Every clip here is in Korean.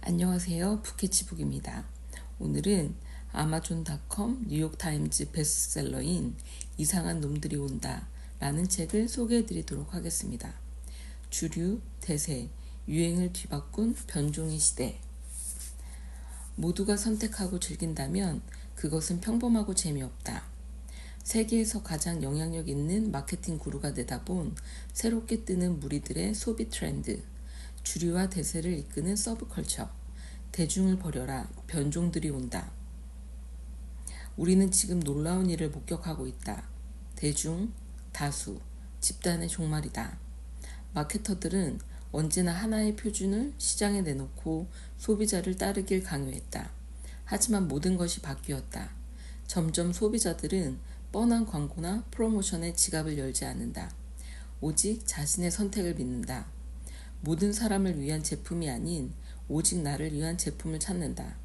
안녕하세요. 푸케치북입니다. 오늘은 아마존.com 뉴욕타임즈 베스트셀러인 이상한 놈들이 온다 라는 책을 소개해드리도록 하겠습니다. 주류, 대세, 유행을 뒤바꾼 변종의 시대. 모두가 선택하고 즐긴다면 그것은 평범하고 재미없다. 세계에서 가장 영향력 있는 마케팅 구루가 내다본 새롭게 뜨는 무리들의 소비 트렌드, 주류와 대세를 이끄는 서브컬처, 대중을 버려라, 변종들이 온다. 우리는 지금 놀라운 일을 목격하고 있다. 대중, 다수, 집단의 종말이다. 마케터들은 언제나 하나의 표준을 시장에 내놓고 소비자를 따르길 강요했다. 하지만 모든 것이 바뀌었다. 점점 소비자들은 뻔한 광고나 프로모션에 지갑을 열지 않는다. 오직 자신의 선택을 믿는다. 모든 사람을 위한 제품이 아닌 오직 나를 위한 제품을 찾는다.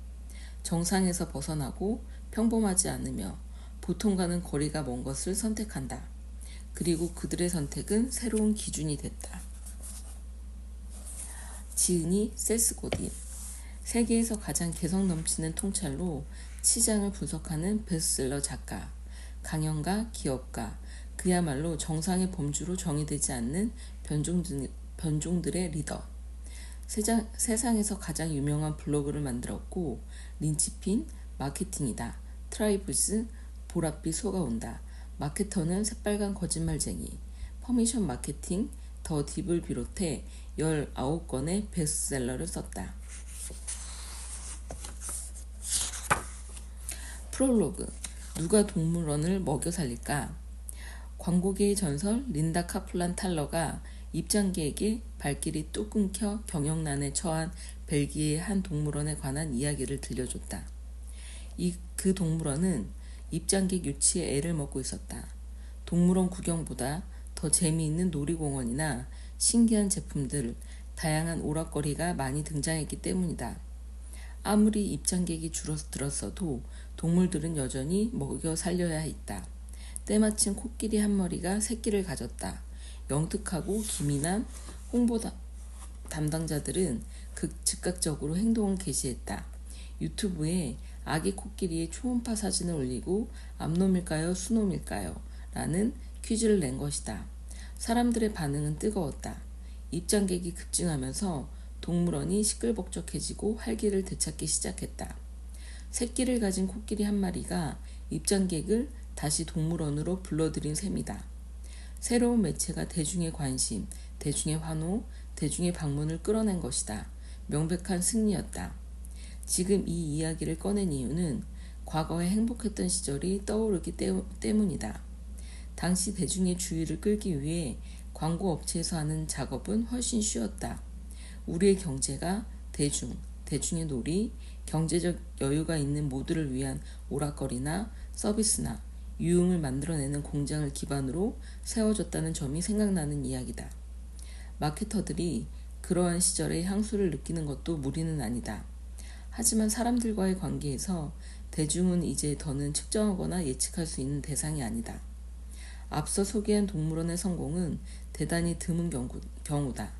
정상에서 벗어나고 평범하지 않으며 보통과는 거리가 먼 것을 선택한다. 그리고 그들의 선택은 새로운 기준이 됐다. 지은이 세스고딘. 세계에서 가장 개성 넘치는 통찰로 시장을 분석하는 베스트셀러 작가, 강연가, 기업가, 그야말로 정상의 범주로 정의되지 않는 변종들의 리더. 세상에서 가장 유명한 블로그를 만들었고 린치핀, 마케팅이다, 트라이브즈, 보랏빛 소가온다, 마케터는 새빨간 거짓말쟁이, 퍼미션 마케팅, 더 딥을 비롯해 19권의 베스트셀러를 썼다. 프롤로그. 누가 동물원을 먹여 살릴까? 광고계의 전설 린다 카플란 탈러가 입장계에게 발길이 뚝 끊겨 경영난에 처한 벨기에의 한 동물원에 관한 이야기를 들려줬다. 그 동물원은 입장객 유치에 애를 먹고 있었다. 동물원 구경보다 더 재미있는 놀이공원이나 신기한 제품들, 다양한 오락거리가 많이 등장했기 때문이다. 아무리 입장객이 줄어들었어도 동물들은 여전히 먹여 살려야 했다. 때마침 코끼리 한 마리가 새끼를 가졌다. 영특하고 기민한 홍보 담당자들은 즉각적으로 행동을 개시했다. 유튜브에 아기 코끼리의 초음파 사진을 올리고 암놈일까요? 수놈일까요? 라는 퀴즈를 낸 것이다. 사람들의 반응은 뜨거웠다. 입장객이 급증하면서 동물원이 시끌벅적해지고 활기를 되찾기 시작했다. 새끼를 가진 코끼리 한 마리가 입장객을 다시 동물원으로 불러들인 셈이다. 새로운 매체가 대중의 관심, 대중의 환호, 대중의 방문을 끌어낸 것이다. 명백한 승리였다. 지금 이 이야기를 꺼낸 이유는 과거에 행복했던 시절이 떠오르기 때문이다. 당시 대중의 주의를 끌기 위해 광고 업체에서 하는 작업은 훨씬 쉬웠다. 우리의 경제가 대중의 놀이, 경제적 여유가 있는 모두를 위한 오락거리나 서비스나 유흥을 만들어내는 공장을 기반으로 세워졌다는 점이 생각나는 이야기다. 마케터들이 그러한 시절의 향수를 느끼는 것도 무리는 아니다. 하지만 사람들과의 관계에서 대중은 이제 더는 측정하거나 예측할 수 있는 대상이 아니다. 앞서 소개한 동물원의 성공은 대단히 드문 경우다.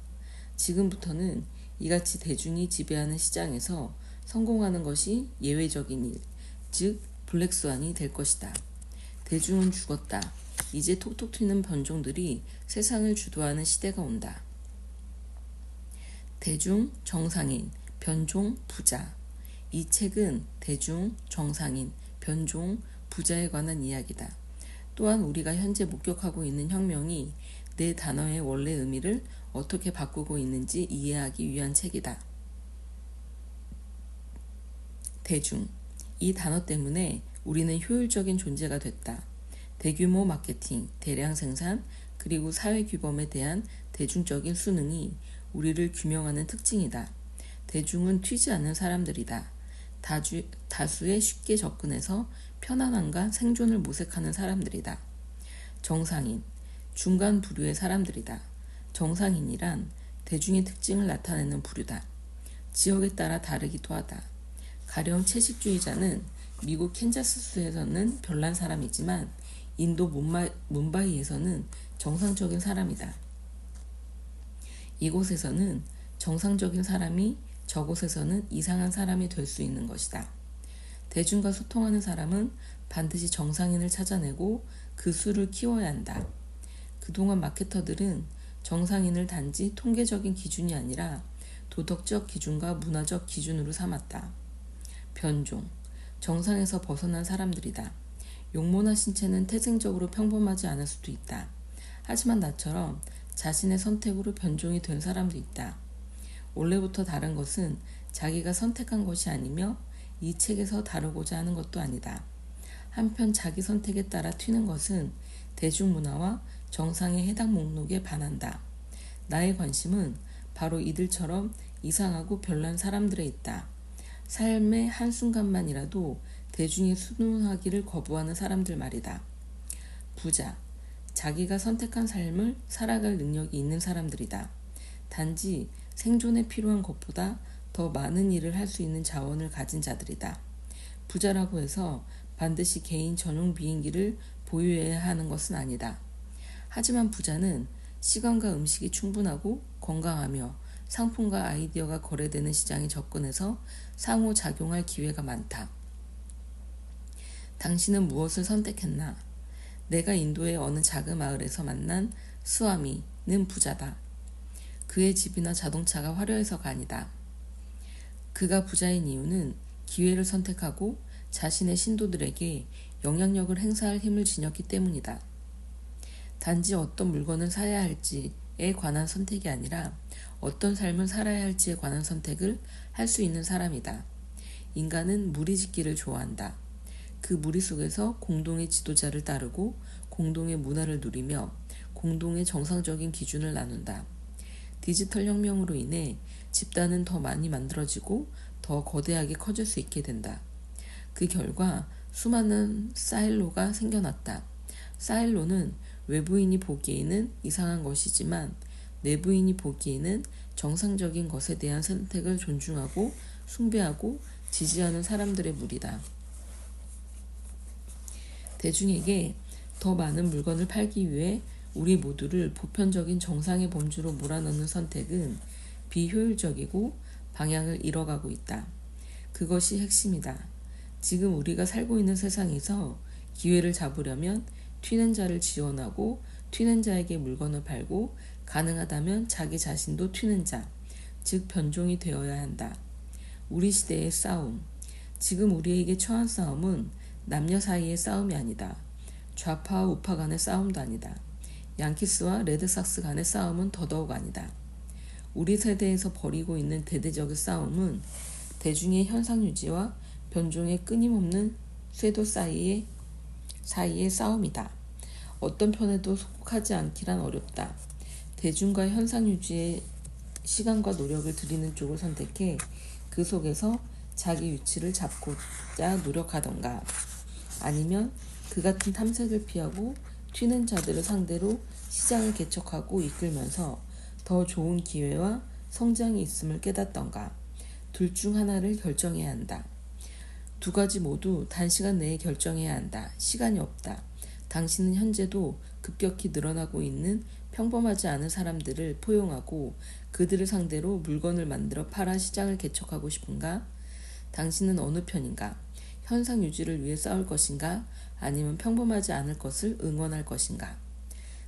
지금부터는 이같이 대중이 지배하는 시장에서 성공하는 것이 예외적인 일, 즉 블랙스완이 될 것이다. 대중은 죽었다. 이제 톡톡 튀는 변종들이 세상을 주도하는 시대가 온다. 대중, 정상인, 변종, 부자. 이 책은 대중, 정상인, 변종, 부자에 관한 이야기다. 또한 우리가 현재 목격하고 있는 혁명이 네 단어의 원래 의미를 어떻게 바꾸고 있는지 이해하기 위한 책이다. 대중. 이 단어 때문에 우리는 효율적인 존재가 됐다. 대규모 마케팅, 대량 생산, 그리고 사회 규범에 대한 대중적인 수능이 우리를 규명하는 특징이다. 대중은 튀지 않는 사람들이다. 다수에 쉽게 접근해서 편안함과 생존을 모색하는 사람들이다. 정상인, 중간 부류의 사람들이다. 정상인이란 대중의 특징을 나타내는 부류다. 지역에 따라 다르기도 하다. 가령 채식주의자는 미국 캔자스주에서는 별난 사람이지만 인도 뭄바이에서는 정상적인 사람이다. 이곳에서는 정상적인 사람이 저곳에서는 이상한 사람이 될 수 있는 것이다. 대중과 소통하는 사람은 반드시 정상인을 찾아내고 그 수를 키워야 한다. 그동안 마케터들은 정상인을 단지 통계적인 기준이 아니라 도덕적 기준과 문화적 기준으로 삼았다. 변종, 정상에서 벗어난 사람들이다. 용모나 신체는 태생적으로 평범하지 않을 수도 있다. 하지만 나처럼 자신의 선택으로 변종이 된 사람도 있다. 원래부터 다른 것은 자기가 선택한 것이 아니며 이 책에서 다루고자 하는 것도 아니다. 한편 자기 선택에 따라 튀는 것은 대중문화와 정상의 해당 목록에 반한다. 나의 관심은 바로 이들처럼 이상하고 별난 사람들에 있다. 삶의 한순간만이라도 대중이 순응하기를 거부하는 사람들 말이다. 부자, 자기가 선택한 삶을 살아갈 능력이 있는 사람들이다. 단지 생존에 필요한 것보다 더 많은 일을 할 수 있는 자원을 가진 자들이다. 부자라고 해서 반드시 개인 전용 비행기를 보유해야 하는 것은 아니다. 하지만 부자는 시간과 음식이 충분하고 건강하며 상품과 아이디어가 거래되는 시장에 접근해서 상호작용할 기회가 많다. 당신은 무엇을 선택했나? 내가 인도의 어느 작은 마을에서 만난 스와미는 부자다. 그의 집이나 자동차가 화려해서가 아니다. 그가 부자인 이유는 기회를 선택하고 자신의 신도들에게 영향력을 행사할 힘을 지녔기 때문이다. 단지 어떤 물건을 사야 할지에 관한 선택이 아니라 어떤 삶을 살아야 할지에 관한 선택을 할 수 있는 사람이다. 인간은 무리짓기를 좋아한다. 그 무리 속에서 공동의 지도자를 따르고 공동의 문화를 누리며 공동의 정상적인 기준을 나눈다. 디지털 혁명으로 인해 집단은 더 많이 만들어지고 더 거대하게 커질 수 있게 된다. 그 결과 수많은 사일로가 생겨났다. 사일로는 외부인이 보기에는 이상한 것이지만 내부인이 보기에는 정상적인 것에 대한 선택을 존중하고 숭배하고 지지하는 사람들의 무리다. 대중에게 더 많은 물건을 팔기 위해 우리 모두를 보편적인 정상의 범주로 몰아넣는 선택은 비효율적이고 방향을 잃어가고 있다. 그것이 핵심이다. 지금 우리가 살고 있는 세상에서 기회를 잡으려면 튀는 자를 지원하고 튀는 자에게 물건을 팔고 가능하다면 자기 자신도 튀는 자, 즉 변종이 되어야 한다. 우리 시대의 싸움. 지금 우리에게 처한 싸움은 남녀 사이의 싸움이 아니다. 좌파와 우파 간의 싸움도 아니다. 양키스와 레드삭스 간의 싸움은 더더욱 아니다. 우리 세대에서 벌이고 있는 대대적인 싸움은 대중의 현상 유지와 변종의 끊임없는 쇄도 사이의 싸움이다. 어떤 편에도 속하지 않기란 어렵다. 대중과 현상 유지에 시간과 노력을 들이는 쪽을 선택해 그 속에서 자기 위치를 잡고자 노력하던가 아니면 그 같은 탐색을 피하고 튀는 자들을 상대로 시장을 개척하고 이끌면서 더 좋은 기회와 성장이 있음을 깨닫던가 둘 중 하나를 결정해야 한다. 두 가지 모두 단시간 내에 결정해야 한다. 시간이 없다. 당신은 현재도 급격히 늘어나고 있는 평범하지 않은 사람들을 포용하고 그들을 상대로 물건을 만들어 팔아 시장을 개척하고 싶은가? 당신은 어느 편인가? 현상 유지를 위해 싸울 것인가? 아니면 평범하지 않을 것을 응원할 것인가?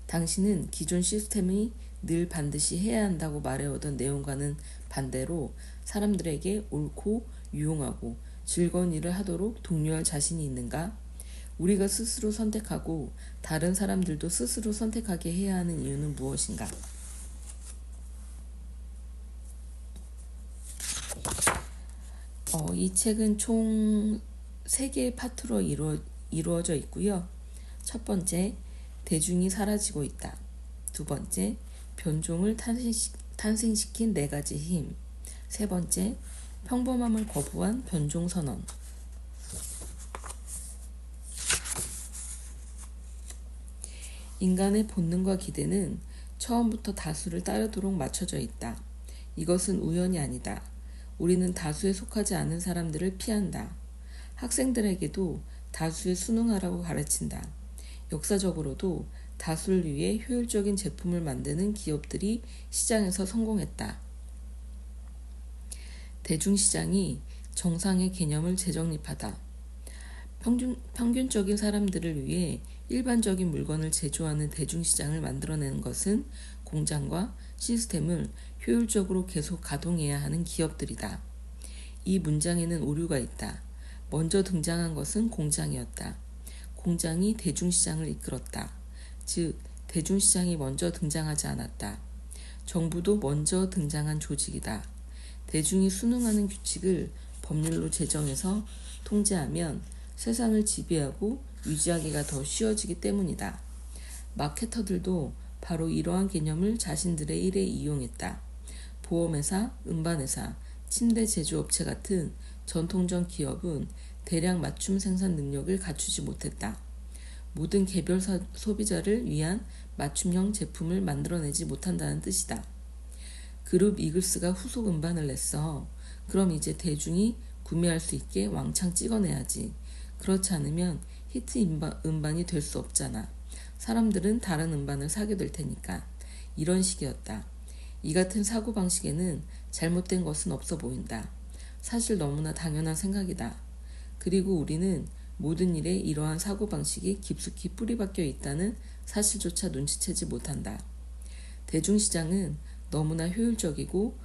당신은 기존 시스템이 늘 반드시 해야 한다고 말해오던 내용과는 반대로 사람들에게 옳고 유용하고 즐거운 일을 하도록 독려할 자신이 있는가? 우리가 스스로 선택하고 다른 사람들도 스스로 선택하게 해야 하는 이유는 무엇인가? 이 책은 총 3개의 파트로 이루어져 있고요. 첫 번째, 대중이 사라지고 있다. 두 번째, 변종을 탄생시킨 4가지 힘. 세 번째, 평범함을 거부한 변종 선언. 인간의 본능과 기대는 처음부터 다수를 따르도록 맞춰져 있다. 이것은 우연이 아니다. 우리는 다수에 속하지 않은 사람들을 피한다. 학생들에게도 다수에 순응하라고 가르친다. 역사적으로도 다수를 위해 효율적인 제품을 만드는 기업들이 시장에서 성공했다. 대중시장이 정상의 개념을 재정립하다. 평균적인 사람들을 위해 일반적인 물건을 제조하는 대중시장을 만들어내는 것은 공장과 시스템을 효율적으로 계속 가동해야 하는 기업들이다. 이 문장에는 오류가 있다. 먼저 등장한 것은 공장이었다. 공장이 대중시장을 이끌었다. 즉, 대중시장이 먼저 등장하지 않았다. 정부도 먼저 등장한 조직이다. 대중이 순응하는 규칙을 법률로 제정해서 통제하면 세상을 지배하고 유지하기가 더 쉬워지기 때문이다. 마케터들도 바로 이러한 개념을 자신들의 일에 이용했다. 보험회사, 운반회사, 침대 제조업체 같은 전통적 기업은 대량 맞춤 생산 능력을 갖추지 못했다. 모든 개별 소비자를 위한 맞춤형 제품을 만들어내지 못한다는 뜻이다. 그룹 이글스가 후속 음반을 냈어. 그럼 이제 대중이 구매할 수 있게 왕창 찍어내야지. 그렇지 않으면 히트 음반이 될 수 없잖아. 사람들은 다른 음반을 사게 될 테니까. 이런 식이었다. 이 같은 사고방식에는 잘못된 것은 없어 보인다. 사실 너무나 당연한 생각이다. 그리고 우리는 모든 일에 이러한 사고방식이 깊숙이 뿌리박혀 있다는 사실조차 눈치채지 못한다. 대중시장은 너무나 효율적이고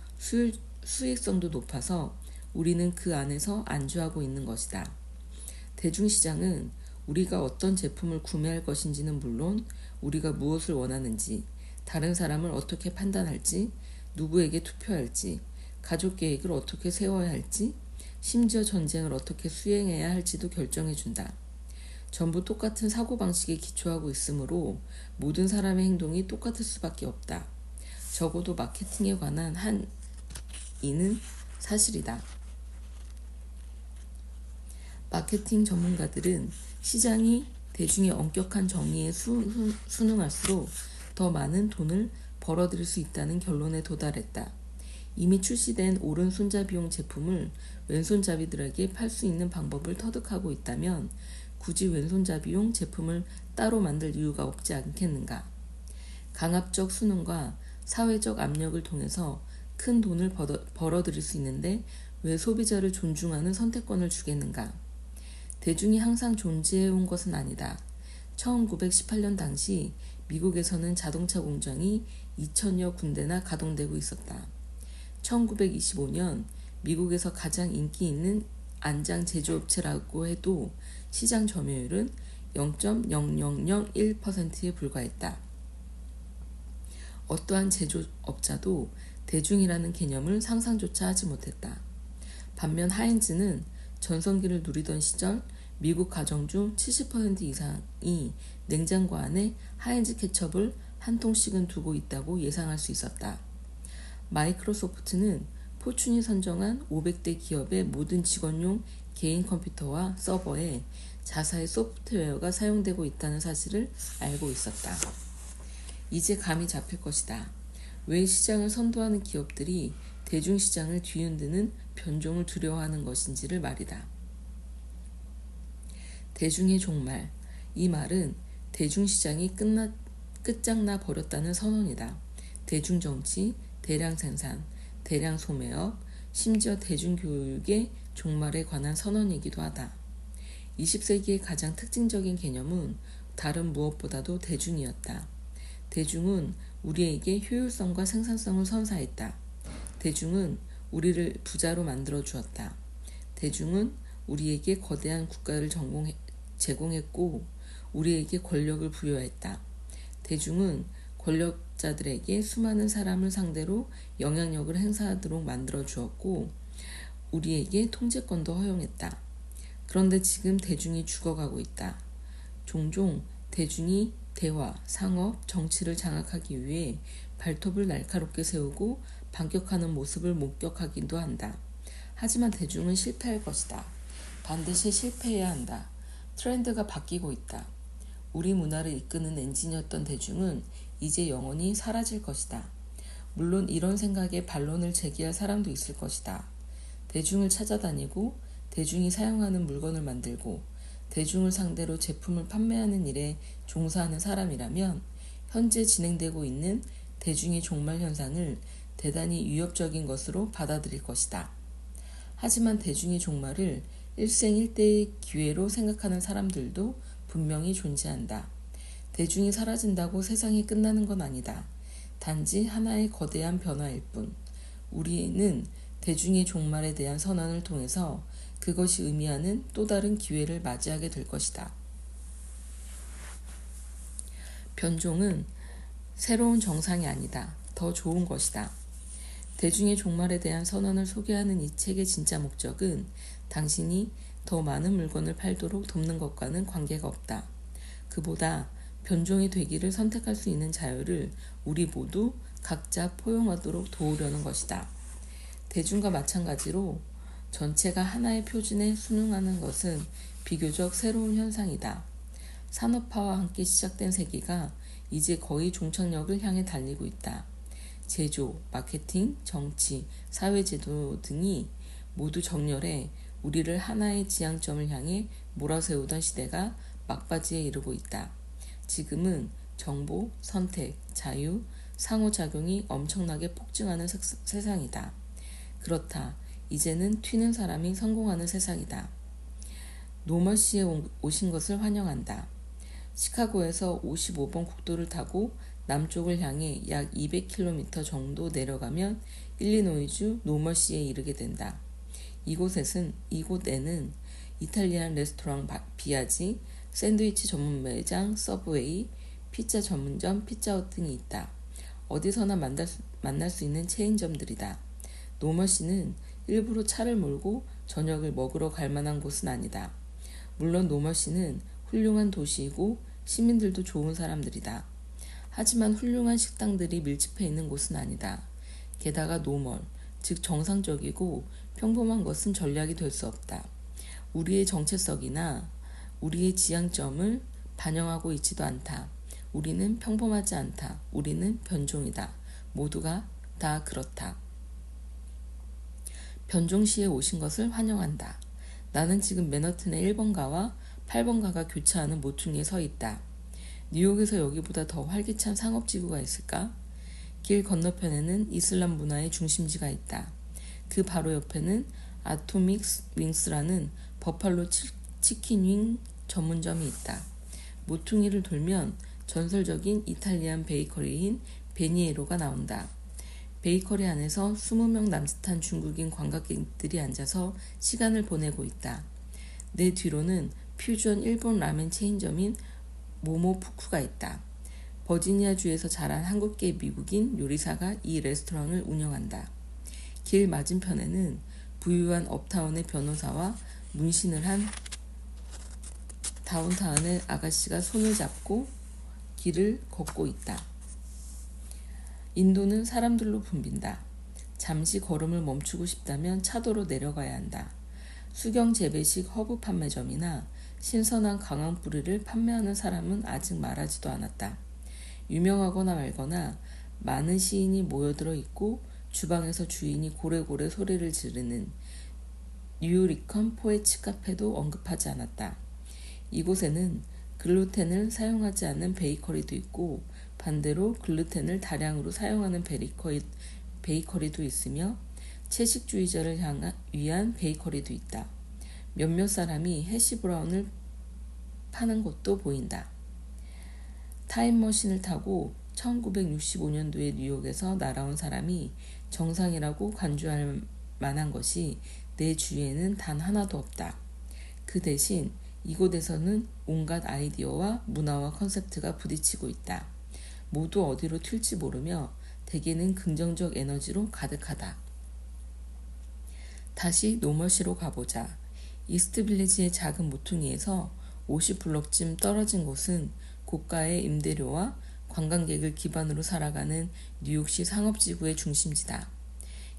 수익성도 높아서 우리는 그 안에서 안주하고 있는 것이다. 대중시장은 우리가 어떤 제품을 구매할 것인지는 물론 우리가 무엇을 원하는지, 다른 사람을 어떻게 판단할지, 누구에게 투표할지, 가족 계획을 어떻게 세워야 할지, 심지어 전쟁을 어떻게 수행해야 할지도 결정해준다. 전부 똑같은 사고방식에 기초하고 있으므로 모든 사람의 행동이 똑같을 수밖에 없다. 적어도 마케팅에 관한 한 이는 사실이다. 마케팅 전문가들은 시장이 대중의 엄격한 정의에 순응할수록 더 많은 돈을 벌어들일 수 있다는 결론에 도달했다. 이미 출시된 오른 손잡이용 제품을 왼손잡이들에게 팔 수 있는 방법을 터득하고 있다면 굳이 왼손잡이용 제품을 따로 만들 이유가 없지 않겠는가. 강압적 순응과 사회적 압력을 통해서 큰 돈을 벌어들일 수 있는데 왜 소비자를 존중하는 선택권을 주겠는가. 대중이 항상 존재해온 것은 아니다. 1918년 당시 미국에서는 자동차 공장이 2,000여 군데나 가동되고 있었다. 1925년 미국에서 가장 인기 있는 안장 제조업체라고 해도 시장 점유율은 0.0001%에 불과했다. 어떠한 제조업자도 대중이라는 개념을 상상조차 하지 못했다. 반면 하인즈는 전성기를 누리던 시절 미국 가정 중 70% 이상이 냉장고 안에 하인즈 케첩을 한 통씩은 두고 있다고 예상할 수 있었다. 마이크로소프트는 포춘이 선정한 500대 기업의 모든 직원용 개인 컴퓨터와 서버에 자사의 소프트웨어가 사용되고 있다는 사실을 알고 있었다. 이제 감이 잡힐 것이다. 왜 시장을 선도하는 기업들이 대중시장을 뒤흔드는 변종을 두려워하는 것인지를 말이다. 대중의 종말. 이 말은 대중시장이 끝장나 버렸다는 선언이다. 대중정치, 대량생산, 대량소매업, 심지어 대중교육의 종말에 관한 선언이기도 하다. 20세기의 가장 특징적인 개념은 다른 무엇보다도 대중이었다. 대중은 우리에게 효율성과 생산성을 선사했다. 대중은 우리를 부자로 만들어 주었다. 대중은 우리에게 거대한 국가를 제공했고 우리에게 권력을 부여했다. 대중은 권력자들에게 수많은 사람을 상대로 영향력을 행사하도록 만들어 주었고 우리에게 통제권도 허용했다. 그런데 지금 대중이 죽어가고 있다. 종종 대중이 대화, 상업, 정치를 장악하기 위해 발톱을 날카롭게 세우고 반격하는 모습을 목격하기도 한다. 하지만 대중은 실패할 것이다. 반드시 실패해야 한다. 트렌드가 바뀌고 있다. 우리 문화를 이끄는 엔진이었던 대중은 이제 영원히 사라질 것이다. 물론 이런 생각에 반론을 제기할 사람도 있을 것이다. 대중을 찾아다니고 대중이 사용하는 물건을 만들고 대중을 상대로 제품을 판매하는 일에 종사하는 사람이라면 현재 진행되고 있는 대중의 종말 현상을 대단히 위협적인 것으로 받아들일 것이다. 하지만 대중의 종말을 일생일대의 기회로 생각하는 사람들도 분명히 존재한다. 대중이 사라진다고 세상이 끝나는 건 아니다. 단지 하나의 거대한 변화일 뿐. 우리는 대중의 종말에 대한 선언을 통해서 그것이 의미하는 또 다른 기회를 맞이하게 될 것이다. 변종은 새로운 정상이 아니다. 더 좋은 것이다. 대중의 종말에 대한 선언을 소개하는 이 책의 진짜 목적은 당신이 더 많은 물건을 팔도록 돕는 것과는 관계가 없다. 그보다 변종이 되기를 선택할 수 있는 자유를 우리 모두 각자 포용하도록 도우려는 것이다. 대중과 마찬가지로 전체가 하나의 표준에 순응하는 것은 비교적 새로운 현상이다. 산업화와 함께 시작된 세계가 이제 거의 종착역을 향해 달리고 있다. 제조, 마케팅, 정치, 사회제도 등이 모두 정렬해 우리를 하나의 지향점을 향해 몰아세우던 시대가 막바지에 이르고 있다. 지금은 정보, 선택, 자유, 상호작용이 엄청나게 폭증하는 세상이다. 그렇다. 이제는 튀는 사람이 성공하는 세상이다. 노머시에 오신 것을 환영한다. 시카고에서 55번 국도를 타고 남쪽을 향해 약 200km 정도 내려가면 일리노이주 노머시에 이르게 된다. 이곳에는 이탈리안 레스토랑 비아지, 샌드위치 전문 매장 서브웨이, 피자 전문점 피자헛 등이 있다. 어디서나 만날 수 있는 체인점들이다. 노머시는 일부러 차를 몰고 저녁을 먹으러 갈 만한 곳은 아니다. 물론 노머시는 훌륭한 도시이고 시민들도 좋은 사람들이다. 하지만 훌륭한 식당들이 밀집해 있는 곳은 아니다. 게다가 노멀, 즉 정상적이고 평범한 것은 전략이 될 수 없다. 우리의 정체성이나 우리의 지향점을 반영하고 있지도 않다. 우리는 평범하지 않다. 우리는 변종이다. 모두가 다 그렇다. 변종시에 오신 것을 환영한다. 나는 지금 맨하튼의 1번가와 8번가가 교차하는 모퉁이에 서 있다. 뉴욕에서 여기보다 더 활기찬 상업지구가 있을까? 길 건너편에는 이슬람 문화의 중심지가 있다. 그 바로 옆에는 아토믹 윙스라는 버팔로 치킨 윙 전문점이 있다. 모퉁이를 돌면 전설적인 이탈리안 베이커리인 베니에로가 나온다. 베이커리 안에서 20명 남짓한 중국인 관광객들이 앉아서 시간을 보내고 있다. 내 뒤로는 퓨전 일본 라멘 체인점인 모모푸쿠가 있다. 버지니아주에서 자란 한국계 미국인 요리사가 이 레스토랑을 운영한다. 길 맞은편에는 부유한 업타운의 변호사와 문신을 한 다운타운의 아가씨가 손을 잡고 길을 걷고 있다. 인도는 사람들로 붐빈다. 잠시 걸음을 멈추고 싶다면 차도로 내려가야 한다. 수경 재배식 허브 판매점이나 신선한 강황뿌리를 판매하는 사람은 아직 말하지도 않았다. 유명하거나 말거나 많은 시인이 모여들어 있고 주방에서 주인이 고래고래 소리를 지르는 뉴리컨 포에치 카페도 언급하지 않았다. 이곳에는 글루텐을 사용하지 않는 베이커리도 있고 반대로 글루텐을 다량으로 사용하는 베이커리도 있으며 채식주의자를 위한 베이커리도 있다. 몇몇 사람이 해시브라운을 파는 곳도 보인다. 타임머신을 타고 1965년도에 뉴욕에서 날아온 사람이 정상이라고 간주할 만한 것이 내 주위에는 단 하나도 없다. 그 대신 이곳에서는 온갖 아이디어와 문화와 컨셉트가 부딪히고 있다. 모두 어디로 튈지 모르며 대개는 긍정적 에너지로 가득하다. 다시 노멀시로 가보자. 이스트빌리지의 작은 모퉁이에서 50블럭쯤 떨어진 곳은 고가의 임대료와 관광객을 기반으로 살아가는 뉴욕시 상업지구의 중심지다.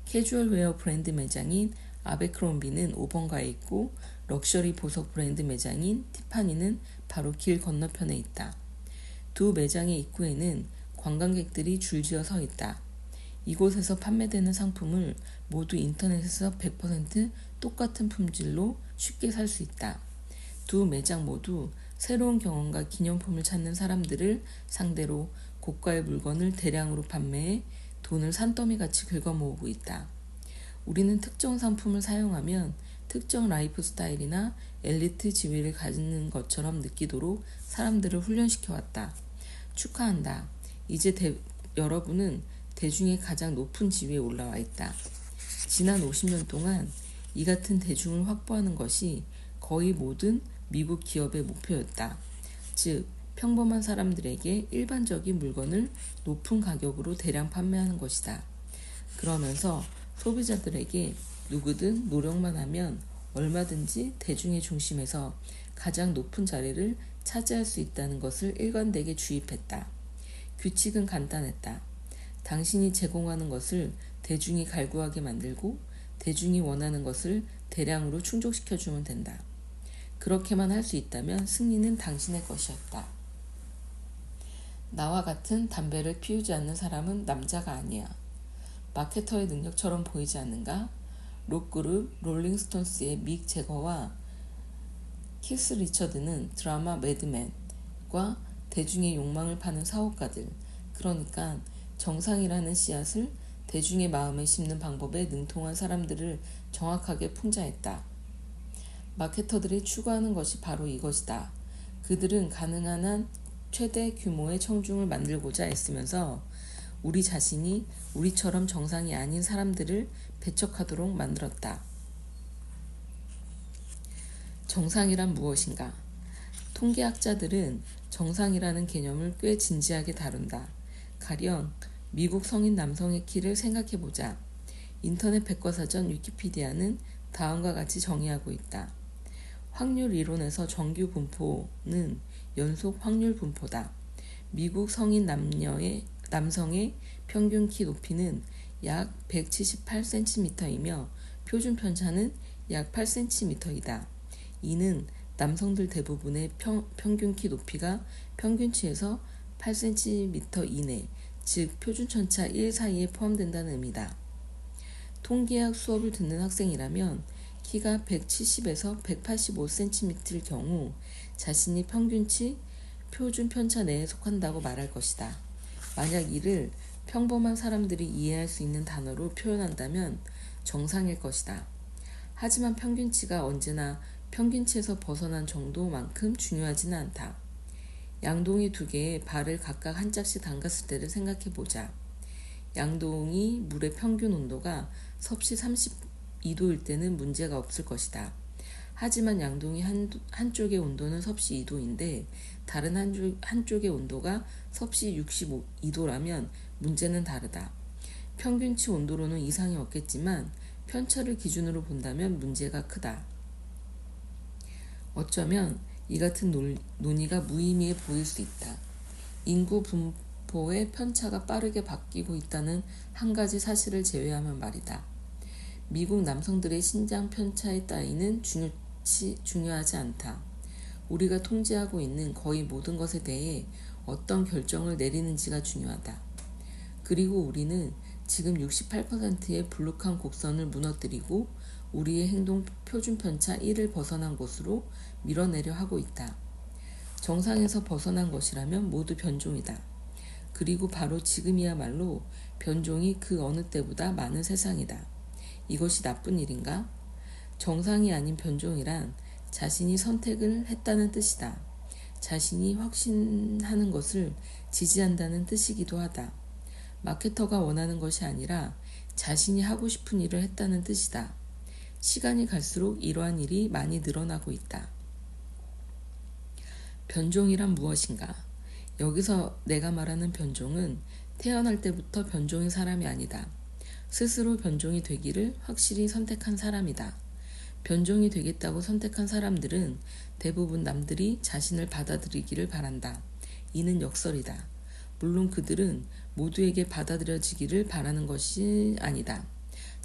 캐주얼웨어 브랜드 매장인 아베크롬비는 5번가에 있고 럭셔리 보석 브랜드 매장인 티파니는 바로 길 건너편에 있다. 두 매장의 입구에는 관광객들이 줄지어 서 있다. 이곳에서 판매되는 상품을 모두 인터넷에서 100% 똑같은 품질로 쉽게 살 수 있다. 두 매장 모두 새로운 경험과 기념품을 찾는 사람들을 상대로 고가의 물건을 대량으로 판매해 돈을 산더미같이 긁어모으고 있다. 우리는 특정 상품을 사용하면 특정 라이프 스타일이나 엘리트 지위를 가지는 것처럼 느끼도록 사람들을 훈련시켜왔다. 축하한다. 이제 여러분은 대중의 가장 높은 지위에 올라와 있다. 지난 50년 동안 이 같은 대중을 확보하는 것이 거의 모든 미국 기업의 목표였다. 즉, 평범한 사람들에게 일반적인 물건을 높은 가격으로 대량 판매하는 것이다. 그러면서 소비자들에게 누구든 노력만 하면 얼마든지 대중의 중심에서 가장 높은 자리를 차지할 수 있다는 것을 일관되게 주입했다. 규칙은 간단했다. 당신이 제공하는 것을 대중이 갈구하게 만들고 대중이 원하는 것을 대량으로 충족시켜주면 된다. 그렇게만 할 수 있다면 승리는 당신의 것이었다. 나와 같은 담배를 피우지 않는 사람은 남자가 아니야. 마케터의 능력처럼 보이지 않는가? 록그룹 롤링스톤스의 믹 제거와 키스 리처드는 드라마 매드맨과 대중의 욕망을 파는 사업가들, 그러니까 정상이라는 씨앗을 대중의 마음에 심는 방법에 능통한 사람들을 정확하게 풍자했다. 마케터들이 추구하는 것이 바로 이것이다. 그들은 가능한 한 최대 규모의 청중을 만들고자 애쓰면서 우리 자신이 우리처럼 정상이 아닌 사람들을 배척하도록 만들었다. 정상이란 무엇인가? 통계학자들은 정상이라는 개념을 꽤 진지하게 다룬다. 가령 미국 성인 남성의 키를 생각해보자. 인터넷 백과사전 위키피디아는 다음과 같이 정의하고 있다. 확률 이론에서 정규 분포는 연속 확률 분포다. 미국 성인 남성의 평균 키 높이는 약 178cm이며 표준 편차는 약 8cm이다. 이는 남성들 대부분의 평균 키 높이가 평균치에서 8cm 이내, 즉 표준 편차 1 사이에 포함된다는 의미다. 통계학 수업을 듣는 학생이라면 키가 170에서 185cm일 경우 자신이 평균치 표준 편차 내에 속한다고 말할 것이다. 만약 이를 평범한 사람들이 이해할 수 있는 단어로 표현한다면 정상일 것이다. 하지만 평균치가 언제나 평균치에서 벗어난 정도만큼 중요하지는 않다. 양동이 두 개에 발을 각각 한 짝씩 담갔을 때를 생각해보자. 양동이 물의 평균 온도가 섭씨 32도일 때는 문제가 없을 것이다. 하지만 양동이 한쪽의 온도는 섭씨 2도인데 다른 한쪽의 온도가 섭씨 62도라면 문제는 다르다. 평균치 온도로는 이상이 없겠지만 편차를 기준으로 본다면 문제가 크다. 어쩌면 이 같은 논의가 무의미해 보일 수 있다. 인구 분포의 편차가 빠르게 바뀌고 있다는 한 가지 사실을 제외하면 말이다. 미국 남성들의 신장 편차의 따위는 중요하지 않다. 우리가 통제하고 있는 거의 모든 것에 대해 어떤 결정을 내리는지가 중요하다. 그리고 우리는 지금 68%의 불룩한 곡선을 무너뜨리고 우리의 행동 표준 편차 1을 벗어난 곳으로 밀어내려 하고 있다. 정상에서 벗어난 것이라면 모두 변종이다. 그리고 바로 지금이야말로 변종이 그 어느 때보다 많은 세상이다. 이것이 나쁜 일인가? 정상이 아닌 변종이란 자신이 선택을 했다는 뜻이다. 자신이 확신하는 것을 지지한다는 뜻이기도 하다. 마케터가 원하는 것이 아니라 자신이 하고 싶은 일을 했다는 뜻이다. 시간이 갈수록 이러한 일이 많이 늘어나고 있다. 변종이란 무엇인가? 여기서 내가 말하는 변종은 태어날 때부터 변종인 사람이 아니다. 스스로 변종이 되기를 확실히 선택한 사람이다. 변종이 되겠다고 선택한 사람들은 대부분 남들이 자신을 받아들이기를 바란다. 이는 역설이다. 물론 그들은 모두에게 받아들여지기를 바라는 것이 아니다.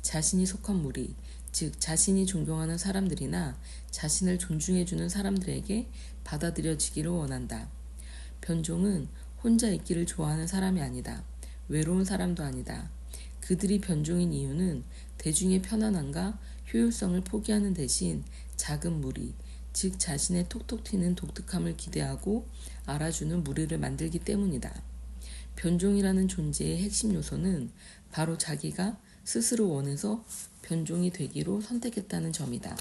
자신이 속한 무리, 즉 자신이 존경하는 사람들이나 자신을 존중해주는 사람들에게 받아들여지기를 원한다. 변종은 혼자 있기를 좋아하는 사람이 아니다. 외로운 사람도 아니다. 그들이 변종인 이유는 대중의 편안함과 효율성을 포기하는 대신 작은 무리, 즉 자신의 톡톡 튀는 독특함을 기대하고 알아주는 무리를 만들기 때문이다. 변종이라는 존재의 핵심 요소는 바로 자기가 스스로 원해서 변종이 되기로 선택했다는 점이다.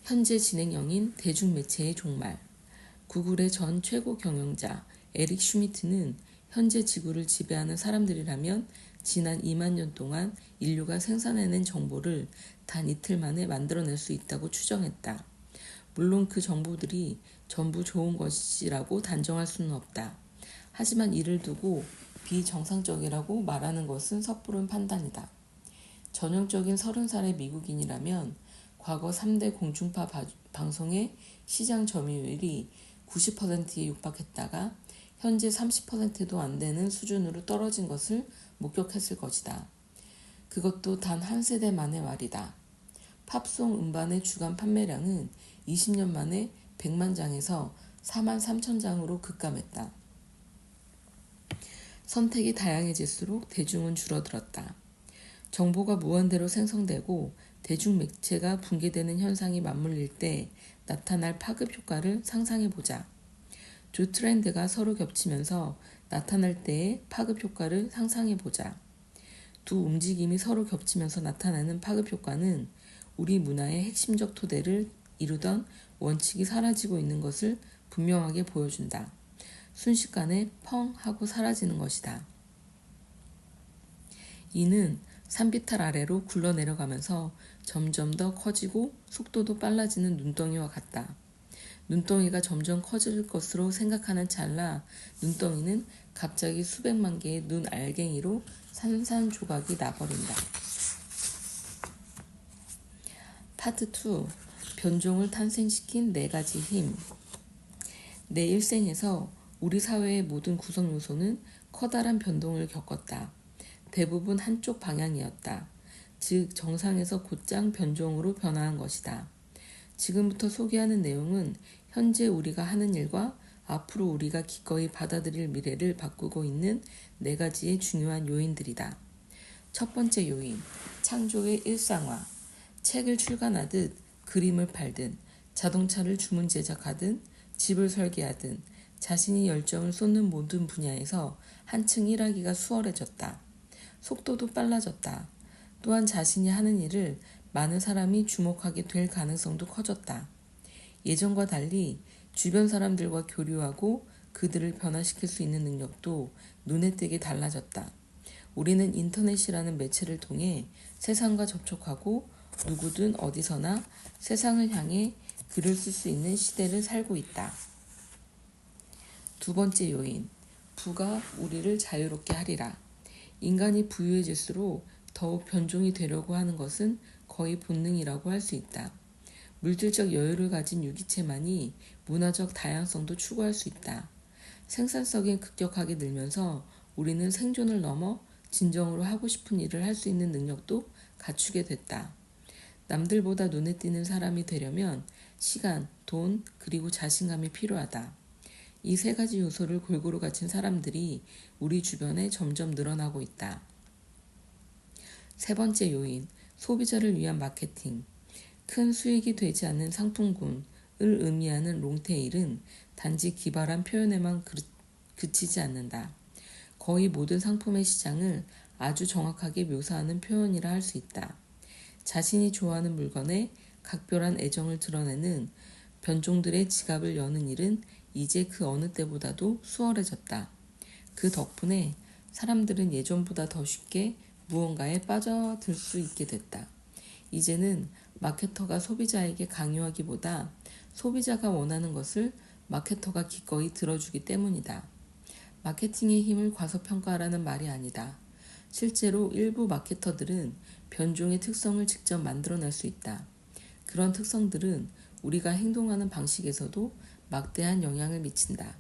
현재 진행형인 대중매체의 종말. 구글의 전 최고 경영자 에릭 슈미트는 현재 지구를 지배하는 사람들이라면 지난 2만 년 동안 인류가 생산해낸 정보를 단 이틀 만에 만들어낼 수 있다고 추정했다. 물론 그 정보들이 전부 좋은 것이라고 단정할 수는 없다. 하지만 이를 두고 비정상적이라고 말하는 것은 섣부른 판단이다. 전형적인 30살의 미국인이라면 과거 3대 공중파 방송의 시장 점유율이 90%에 육박했다가 현재 30%도 안 되는 수준으로 떨어진 것을 목격했을 것이다. 그것도 단 한 세대 만의 말이다. 팝송 음반의 주간 판매량은 20년 만에 100만 장에서 4만 3천 장으로 급감했다. 선택이 다양해질수록 대중은 줄어들었다. 정보가 무한대로 생성되고 대중매체가 붕괴되는 현상이 맞물릴 때 나타날 파급 효과를 상상해보자. 두 트렌드가 서로 겹치면서 나타날 때의 파급 효과를 상상해보자. 두 움직임이 서로 겹치면서 나타나는 파급 효과는 우리 문화의 핵심적 토대를 이루던 원칙이 사라지고 있는 것을 분명하게 보여준다. 순식간에 펑 하고 사라지는 것이다. 이는 산비탈 아래로 굴러내려가면서 점점 더 커지고 속도도 빨라지는 눈덩이와 같다. 눈덩이가 점점 커질 것으로 생각하는 찰나 눈덩이는 갑자기 수백만 개의 눈 알갱이로 산산조각이 나버린다. 파트 2. 변종을 탄생시킨 4가지 힘. 내 일생에서 우리 사회의 모든 구성 요소는 커다란 변동을 겪었다. 대부분 한쪽 방향이었다. 즉 정상에서 곧장 변종으로 변화한 것이다. 지금부터 소개하는 내용은 현재 우리가 하는 일과 앞으로 우리가 기꺼이 받아들일 미래를 바꾸고 있는 4가지의 중요한 요인들이다. 첫 번째 요인, 창조의 일상화. 책을 출간하듯, 그림을 팔든, 자동차를 주문 제작하든, 집을 설계하든 자신이 열정을 쏟는 모든 분야에서 한층 일하기가 수월해졌다. 속도도 빨라졌다. 또한 자신이 하는 일을 많은 사람이 주목하게 될 가능성도 커졌다. 예전과 달리 주변 사람들과 교류하고 그들을 변화시킬 수 있는 능력도 눈에 띄게 달라졌다. 우리는 인터넷이라는 매체를 통해 세상과 접촉하고 누구든 어디서나 세상을 향해 글을 쓸 수 있는 시대를 살고 있다. 두 번째 요인, 부가 우리를 자유롭게 하리라. 인간이 부유해질수록 더욱 변종이 되려고 하는 것은 거의 본능이라고 할 수 있다. 물질적 여유를 가진 유기체만이 문화적 다양성도 추구할 수 있다. 생산성이 급격하게 늘면서 우리는 생존을 넘어 진정으로 하고 싶은 일을 할 수 있는 능력도 갖추게 됐다. 남들보다 눈에 띄는 사람이 되려면 시간, 돈, 그리고 자신감이 필요하다. 이 3가지 요소를 골고루 갖춘 사람들이 우리 주변에 점점 늘어나고 있다. 세 번째 요인, 소비자를 위한 마케팅. 큰 수익이 되지 않는 상품군을 의미하는 롱테일은 단지 기발한 표현에만 그치지 않는다. 거의 모든 상품의 시장을 아주 정확하게 묘사하는 표현이라 할 수 있다. 자신이 좋아하는 물건에 각별한 애정을 드러내는 변종들의 지갑을 여는 일은 이제 그 어느 때보다도 수월해졌다. 그 덕분에 사람들은 예전보다 더 쉽게 무언가에 빠져들 수 있게 됐다. 이제는 마케터가 소비자에게 강요하기보다 소비자가 원하는 것을 마케터가 기꺼이 들어주기 때문이다. 마케팅의 힘을 과소평가하라는 말이 아니다. 실제로 일부 마케터들은 변종의 특성을 직접 만들어낼 수 있다. 그런 특성들은 우리가 행동하는 방식에서도 막대한 영향을 미친다.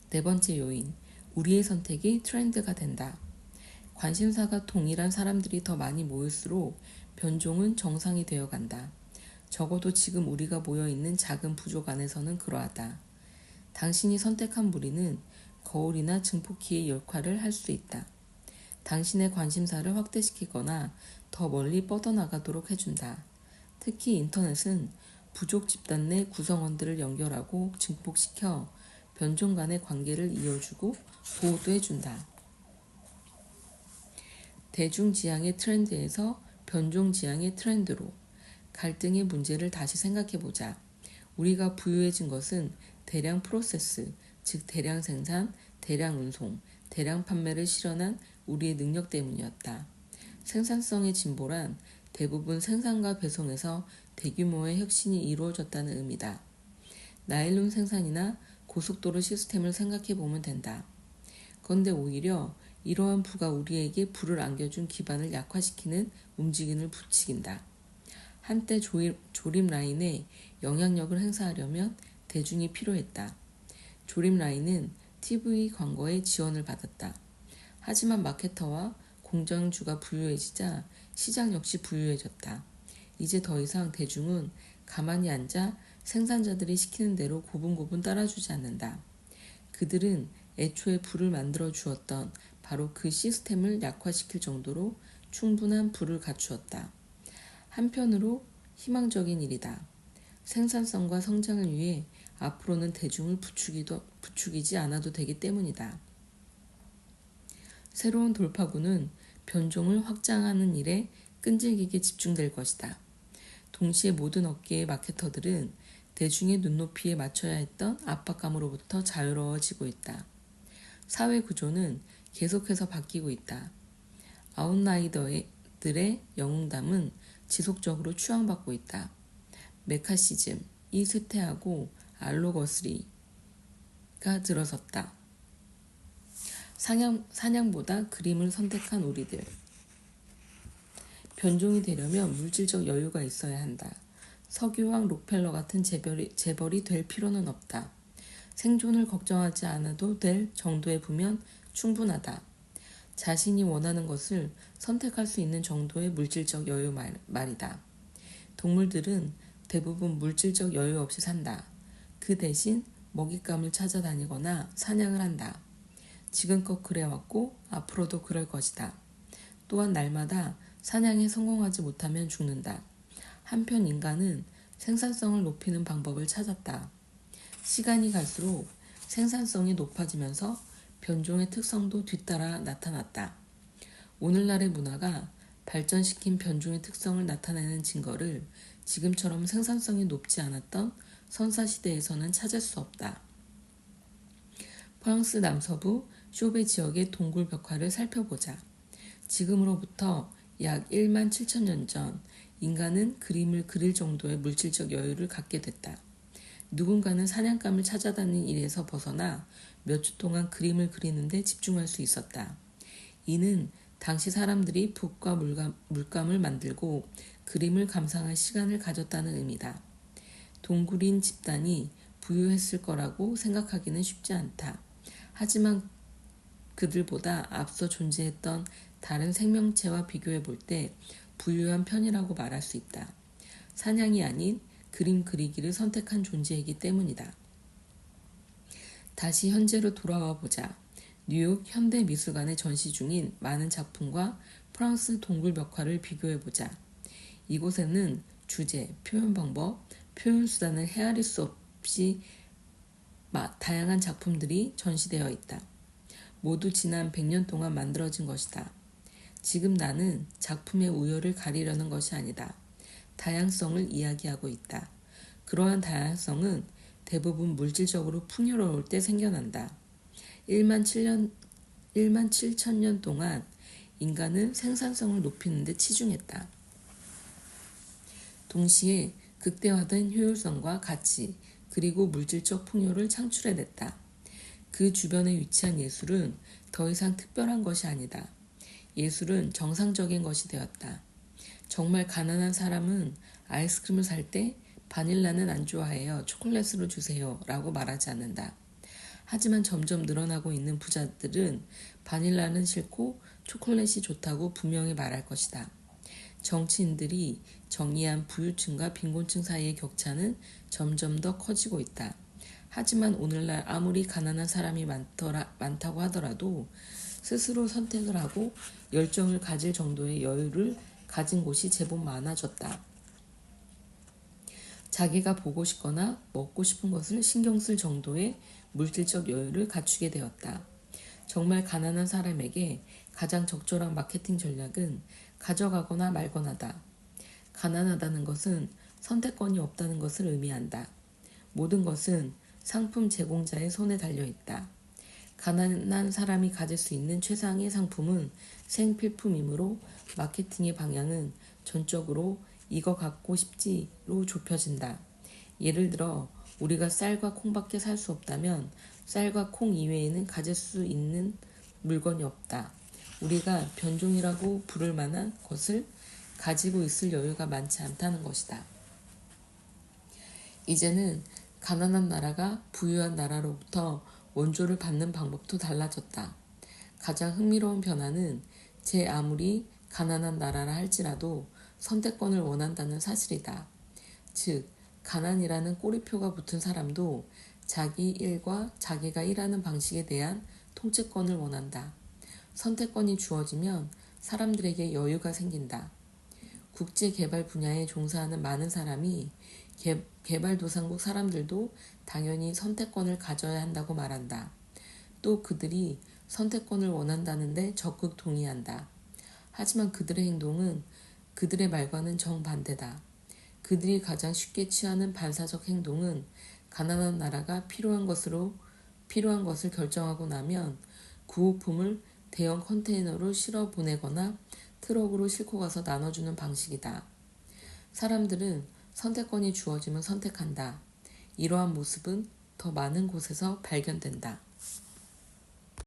네 번째 요인, 우리의 선택이 트렌드가 된다. 관심사가 동일한 사람들이 더 많이 모일수록 변종은 정상이 되어간다. 적어도 지금 우리가 모여있는 작은 부족 안에서는 그러하다. 당신이 선택한 무리는 거울이나 증폭기의 역할을 할 수 있다. 당신의 관심사를 확대시키거나 더 멀리 뻗어나가도록 해준다. 특히 인터넷은 부족 집단 내 구성원들을 연결하고 증폭시켜 변종 간의 관계를 이어주고 보호도 해준다. 대중지향의 트렌드에서 변종지향의 트렌드로 갈등의 문제를 다시 생각해보자. 우리가 부유해진 것은 대량 프로세스, 즉 대량 생산, 대량 운송, 대량 판매를 실현한 우리의 능력 때문이었다. 생산성의 진보란 대부분 생산과 배송에서 대규모의 혁신이 이루어졌다는 의미다. 나일론 생산이나 고속도로 시스템을 생각해보면 된다. 그런데 오히려 이러한 부가 우리에게 불을 안겨준 기반을 약화시키는 움직임을 부추긴다. 한때 조립 라인에 영향력을 행사하려면 대중이 필요했다. 조립 라인은 TV 광고에 지원을 받았다. 하지만 마케터와 공장주가 부유해지자 시장 역시 부유해졌다. 이제 더 이상 대중은 가만히 앉아 생산자들이 시키는 대로 고분고분 따라주지 않는다. 그들은 애초에 부를 만들어 주었던 바로 그 시스템을 약화시킬 정도로 충분한 부를 갖추었다. 한편으로 희망적인 일이다. 생산성과 성장을 위해 앞으로는 대중을 부추기지 않아도 되기 때문이다. 새로운 돌파구는 변종을 확장하는 일에 끈질기게 집중될 것이다. 동시에 모든 업계의 마케터들은 대중의 눈높이에 맞춰야 했던 압박감으로부터 자유로워지고 있다. 사회 구조는 계속해서 바뀌고 있다. 아웃라이더들의 영웅담은 지속적으로 추앙받고 있다. 메카시즘이 쇠퇴하고 알로거스리가 들어섰다. 사냥보다 그림을 선택한 우리들. 변종이 되려면 물질적 여유가 있어야 한다. 석유왕 록펠러 같은 재벌이 될 필요는 없다. 생존을 걱정하지 않아도 될 정도의 부면 충분하다. 자신이 원하는 것을 선택할 수 있는 정도의 물질적 여유 말이다. 동물들은 대부분 물질적 여유 없이 산다. 그 대신 먹잇감을 찾아다니거나 사냥을 한다. 지금껏 그래왔고 앞으로도 그럴 것이다. 또한 날마다 사냥에 성공하지 못하면 죽는다. 한편 인간은 생산성을 높이는 방법을 찾았다. 시간이 갈수록 생산성이 높아지면서 변종의 특성도 뒤따라 나타났다. 오늘날의 문화가 발전시킨 변종의 특성을 나타내는 증거를 지금처럼 생산성이 높지 않았던 선사시대에서는 찾을 수 없다. 프랑스 남서부 쇼베 지역의 동굴 벽화를 살펴보자. 지금으로부터 약 1만 7천 년 전 인간은 그림을 그릴 정도의 물질적 여유를 갖게 됐다. 누군가는 사냥감을 찾아다니는 일에서 벗어나 몇 주 동안 그림을 그리는 데 집중할 수 있었다. 이는 당시 사람들이 붓과 물감을 만들고 그림을 감상할 시간을 가졌다는 의미다. 동굴인 집단이 부유했을 거라고 생각하기는 쉽지 않다. 하지만 그들보다 앞서 존재했던 다른 생명체와 비교해 볼 때 부유한 편이라고 말할 수 있다. 사냥이 아닌 그림 그리기를 선택한 존재이기 때문이다. 다시 현재로 돌아와 보자. 뉴욕 현대미술관에 전시 중인 많은 작품과 프랑스 동굴 벽화를 비교해 보자. 이곳에는 주제, 표현 방법, 표현 수단을 헤아릴 수 없이 다양한 작품들이 전시되어 있다. 모두 지난 100년 동안 만들어진 것이다. 지금 나는 작품의 우열을 가리려는 것이 아니다. 다양성을 이야기하고 있다. 그러한 다양성은 대부분 물질적으로 풍요로울 때 생겨난다. 1만 7천 년 동안 인간은 생산성을 높이는 데 치중했다. 동시에 극대화된 효율성과 가치, 그리고 물질적 풍요를 창출해냈다. 그 주변에 위치한 예술은 더 이상 특별한 것이 아니다. 예술은 정상적인 것이 되었다. 정말 가난한 사람은 아이스크림을 살 때 바닐라는 안 좋아해요. 초콜릿으로 주세요. 라고 말하지 않는다. 하지만 점점 늘어나고 있는 부자들은 바닐라는 싫고 초콜릿이 좋다고 분명히 말할 것이다. 정치인들이 정의한 부유층과 빈곤층 사이의 격차는 점점 더 커지고 있다. 하지만 오늘날 아무리 가난한 사람이 많다고 하더라도 스스로 선택을 하고 열정을 가질 정도의 여유를 가진 곳이 제법 많아졌다. 자기가 보고 싶거나 먹고 싶은 것을 신경 쓸 정도의 물질적 여유를 갖추게 되었다. 정말 가난한 사람에게 가장 적절한 마케팅 전략은 가져가거나 말거나다. 가난하다는 것은 선택권이 없다는 것을 의미한다. 모든 것은 상품 제공자의 손에 달려 있다. 가난한 사람이 가질 수 있는 최상의 상품은 생필품이므로 마케팅의 방향은 전적으로 이거 갖고 싶지로 좁혀진다. 예를 들어 우리가 쌀과 콩밖에 살 수 없다면 쌀과 콩 이외에는 가질 수 있는 물건이 없다. 우리가 변종이라고 부를 만한 것을 가지고 있을 여유가 많지 않다는 것이다. 이제는 가난한 나라가 부유한 나라로부터 원조를 받는 방법도 달라졌다. 가장 흥미로운 변화는 제 아무리 가난한 나라라 할지라도 선택권을 원한다는 사실이다. 즉, 가난이라는 꼬리표가 붙은 사람도 자기 일과 자기가 일하는 방식에 대한 통제권을 원한다. 선택권이 주어지면 사람들에게 여유가 생긴다. 국제개발 분야에 종사하는 많은 사람이 개발도상국 사람들도 당연히 선택권을 가져야 한다고 말한다. 또 그들이 선택권을 원한다는데 적극 동의한다. 하지만 그들의 행동은 그들의 말과는 정반대다. 그들이 가장 쉽게 취하는 반사적 행동은 가난한 나라가 필요한 것을 결정하고 나면 구호품을 대형 컨테이너로 실어 보내거나 트럭으로 싣고 가서 나눠주는 방식이다. 사람들은 선택권이 주어지면 선택한다. 이러한 모습은 더 많은 곳에서 발견된다.